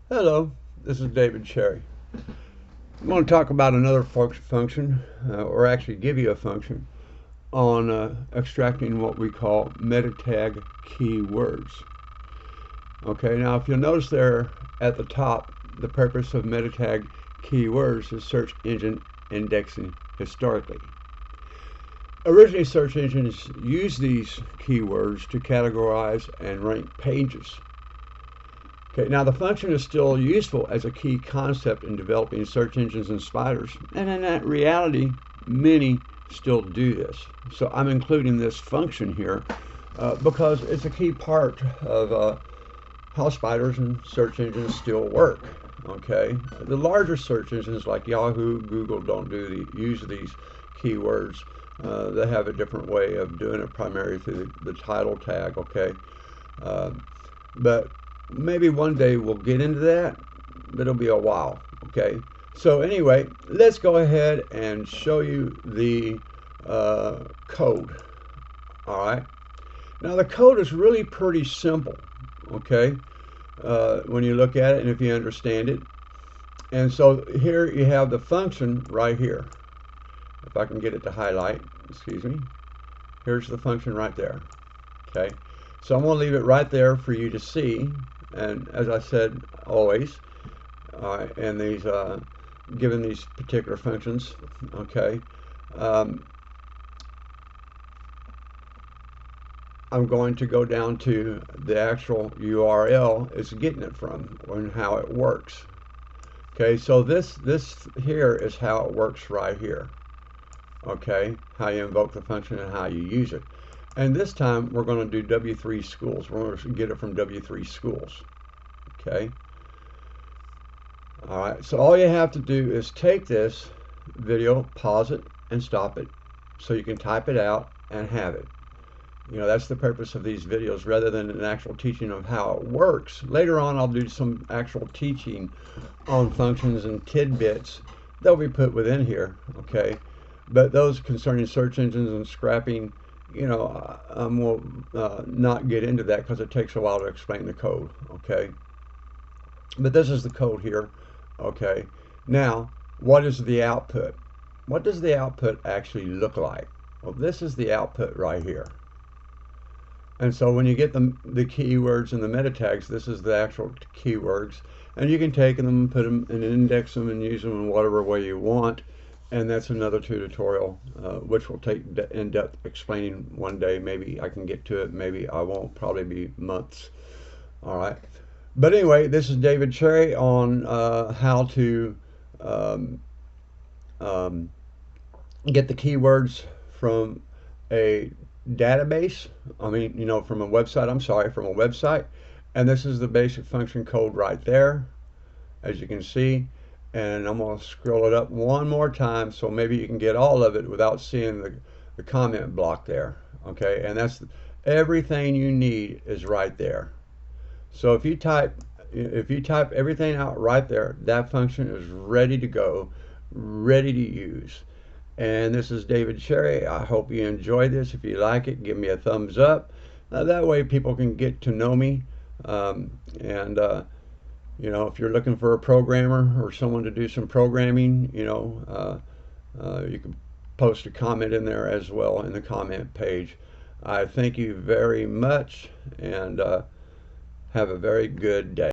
Hello, this is David Cherry. I'm going to talk about another function, or actually give you a function, on extracting what we call metatag keywords. Okay, now if you'll notice there at the top, the purpose of metatag keywords is search engine indexing historically. Originally, search engines used these keywords to categorize and rank pages. Okay, now the function is still useful as a key concept in developing search engines and spiders, and in that reality, many still do this. So I'm including this function here because it's a key part of how spiders and search engines still work. Okay, the larger search engines like Yahoo, Google don't use these keywords. They have a different way of doing it, primarily through the title tag. Okay, but maybe one day we'll get into that, but it'll be a while. Okay, so anyway, let's go ahead and show you the code. All right, now the code is really pretty simple. Okay, when you look at it and if you understand it. And so here you have the function right here. If I can get it to highlight, excuse me, here's the function right there. Okay, so I'm going to leave it right there for you to see. And as I said, always, and these given these particular functions, okay, I'm going to go down to the actual URL it's getting it from and how it works. Okay, so this here is how it works right here. Okay, how you invoke the function and how you use it. And this time we're going to do W3 schools. We're going to get it from W3 schools. Okay. All right. So all you have to do is take this video, pause it, and stop it, so you can type it out and have it. You know, that's the purpose of these videos, rather than an actual teaching of how it works. Later on, I'll do some actual teaching on functions and tidbits that'll be put within here. Okay. But those concerning search engines and scrapping, you know, I will not get into that because it takes a while to explain the code. Okay, but this is the code here. Okay, now what is the output? What does the output actually look like? Well, this is the output right here. And so when you get the keywords and the meta tags, this is the actual keywords, and you can take them and put them and index them and use them in whatever way you want. And that's another tutorial, which will take in-depth explaining one day. Maybe I can get to it, maybe I won't, probably be months. All right. But anyway, this is David Cherry on how to get the keywords from a database. I mean, you know, from a website, I'm sorry, from a website. And this is the basic function code right there, as you can see. And I'm going to scroll it up one more time so maybe you can get all of it without seeing the comment block there. Okay, and that's everything you need is right there. So if you type everything out right there, that function is ready to go, ready to use. And this is David Cherry. I hope you enjoy this. If you like it, give me a thumbs up. That way people can get to know me. You know, if you're looking for a programmer or someone to do some programming, you know, you can post a comment in there as well in the comment page. I thank you very much, and have a very good day.